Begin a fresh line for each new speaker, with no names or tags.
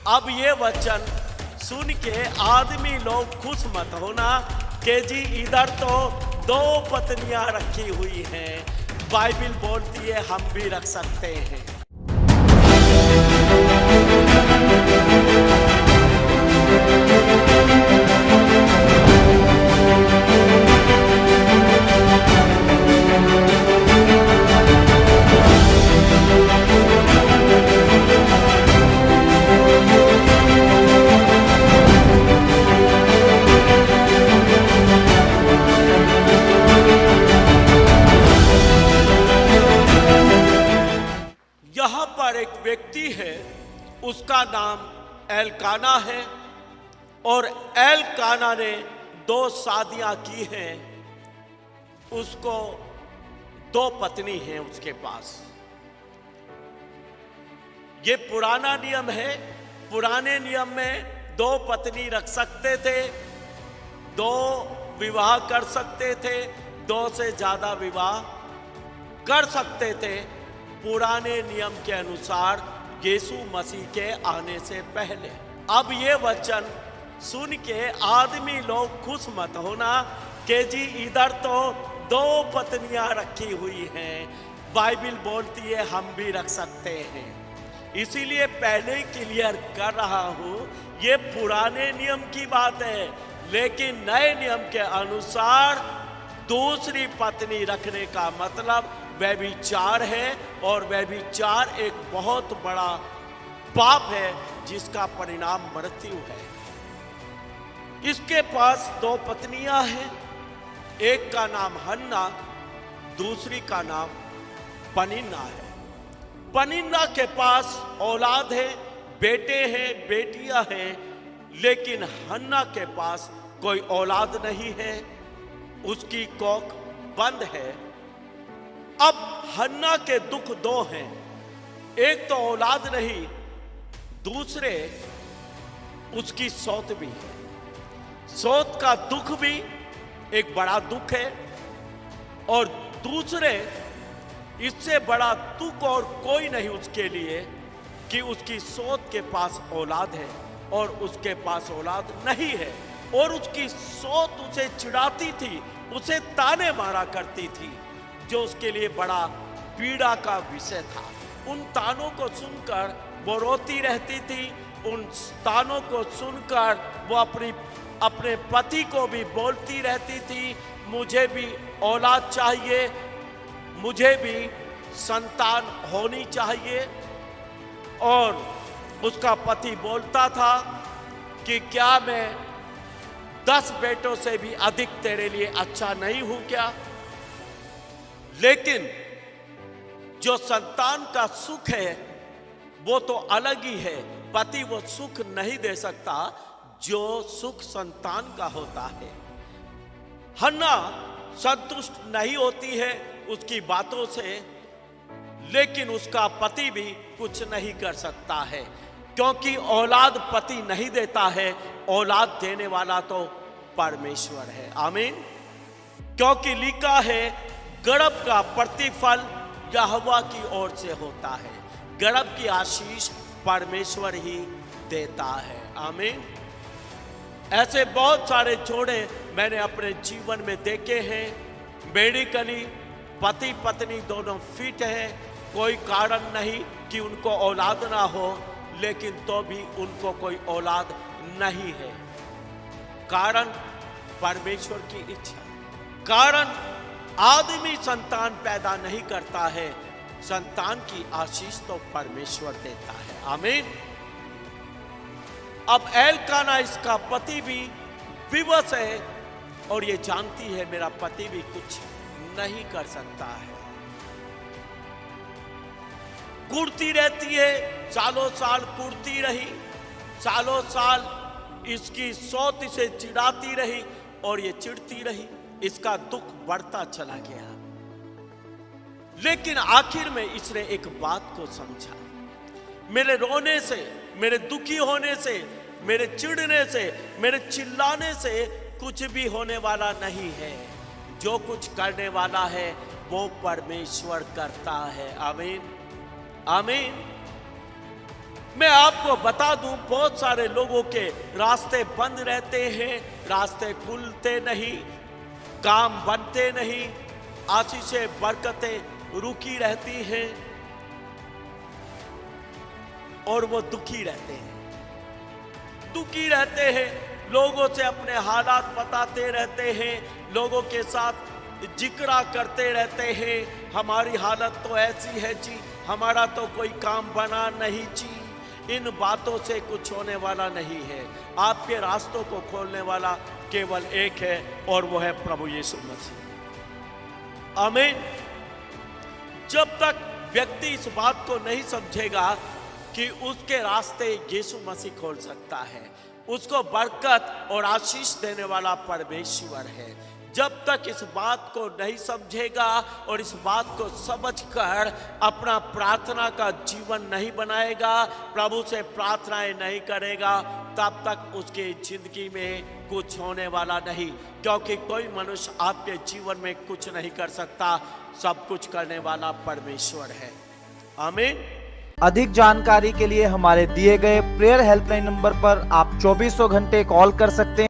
अब ये वचन सुन के आदमी लोग खुश मत होना कि जी इधर तो 2 पत्नियां रखी हुई हैं। बाइबल बोलती है हम भी रख सकते हैं। यहाँ पर एक व्यक्ति है, उसका नाम एलकाना है और एलकाना ने 2 शादियां की हैं। उसको 2 पत्नी हैं उसके पास। ये पुराना नियम है। पुराने नियम में 2 पत्नी रख सकते थे, 2 विवाह कर सकते थे, 2 से ज्यादा विवाह कर सकते थे पुराने नियम के अनुसार यीशु मसीह के आने से पहले। अब ये वचन सुन के आदमी लोग खुश मत होना कि जी इधर तो 2 पत्नियां रखी हुई हैं। बाइबल बोलती है हम भी रख सकते हैं। इसीलिए पहले क्लियर कर रहा हूं, ये पुराने नियम की बात है, लेकिन नए नियम के अनुसार दूसरी पत्नी रखने का मतलब व्यभिचार है और व्यभिचार एक बहुत बड़ा पाप है जिसका परिणाम मृत्यु है। इसके पास 2 पत्नियां हैं। एक का नाम हन्ना, दूसरी का नाम पनिन्ना है। पनिन्ना के पास औलाद है, बेटे हैं, बेटियां हैं, लेकिन हन्ना के पास कोई औलाद नहीं है, उसकी कोख बंद है। अब हन्ना के दुख 2 हैं। एक तो औलाद नहीं, दूसरे उसकी सौत भी है। सौत का दुख भी एक बड़ा दुख है और दूसरे इससे बड़ा दुख और कोई नहीं उसके लिए कि उसकी सौत के पास औलाद है और उसके पास औलाद नहीं है। और उसकी सौत उसे चिढ़ाती थी, उसे ताने मारा करती थी, जो उसके लिए बड़ा पीड़ा का विषय था। उन तानों को सुनकर वो रोती रहती थी। उन तानों को सुनकर वो अपने पति को भी बोलती रहती थी, मुझे भी औलाद चाहिए, मुझे भी संतान होनी चाहिए। और उसका पति बोलता था कि क्या मैं 10 बेटों से भी अधिक तेरे लिए अच्छा नहीं हूं क्या? लेकिन जो संतान का सुख है वो तो अलग ही है। पति वो सुख नहीं दे सकता जो सुख संतान का होता है। हन्ना संतुष्ट नहीं होती है उसकी बातों से, लेकिन उसका पति भी कुछ नहीं कर सकता है, क्योंकि औलाद पति नहीं देता है, औलाद देने वाला तो परमेश्वर है। आमीन। क्योंकि लिखा है गर्भ का प्रतिफल यहोवा की ओर से होता है। गर्भ की आशीष परमेश्वर ही देता है। आमीन। ऐसे बहुत सारे जोड़े मैंने अपने जीवन में देखे हैं। मेडिकली पति पत्नी दोनों फिट हैं, कोई कारण नहीं कि उनको औलाद ना हो, लेकिन तो भी उनको कोई औलाद नहीं है। कारण परमेश्वर की इच्छा। कारण आदमी संतान पैदा नहीं करता है, संतान की आशीष तो परमेश्वर देता है। आमीन। अब एलकाना इसका पति भी विवश है और ये जानती है मेरा पति भी कुछ नहीं कर सकता है। कुड़ती रहती है, सालों साल कुड़ती रही, सालों साल इसकी सौत इसे चिढ़ाती रही और ये चिढ़ती रही। इसका दुख बढ़ता चला गया, लेकिन आखिर में इसने एक बात को समझा। मेरे रोने से, मेरे दुखी होने से, मेरे चिढ़ने से, मेरे चिल्लाने से कुछ भी होने वाला नहीं है। जो कुछ करने वाला है वो परमेश्वर करता है। आमीन। आमीन। मैं आपको बता दूं, बहुत सारे लोगों के रास्ते बंद रहते हैं, रास्ते खुलते नहीं, काम बनते नहीं, आशीषें बरकतें रुकी रहती हैं और वो दुखी रहते हैं, लोगों से अपने हालात बताते रहते हैं, लोगों के साथ जिक्रा करते रहते हैं, हमारी हालत तो ऐसी है जी, हमारा तो कोई काम बना नहीं जी। इन बातों से कुछ होने वाला नहीं है। आपके रास्तों को खोलने वाला केवल एक है और वो है प्रभु यीशु मसीह। आमीन। जब तक व्यक्ति इस बात को नहीं समझेगा कि उसके रास्ते यीशु मसीह खोल सकता है, उसको बरकत और आशीष देने वाला परमेश्वर है, जब तक इस बात को नहीं समझेगा और इस बात को समझकर अपना प्रार्थना का जीवन नहीं बनाएगा, प्रभु से प्रार्थनाएं नहीं करेगा, तब तक उसकी जिंदगी में कुछ होने वाला नहीं। क्योंकि कोई मनुष्य आपके जीवन में कुछ नहीं कर सकता, सब कुछ करने वाला परमेश्वर है। आमीन।
अधिक जानकारी के लिए हमारे दिए गए प्रेयर हेल्पलाइन नंबर पर आप 2400 घंटे कॉल कर सकते हैं।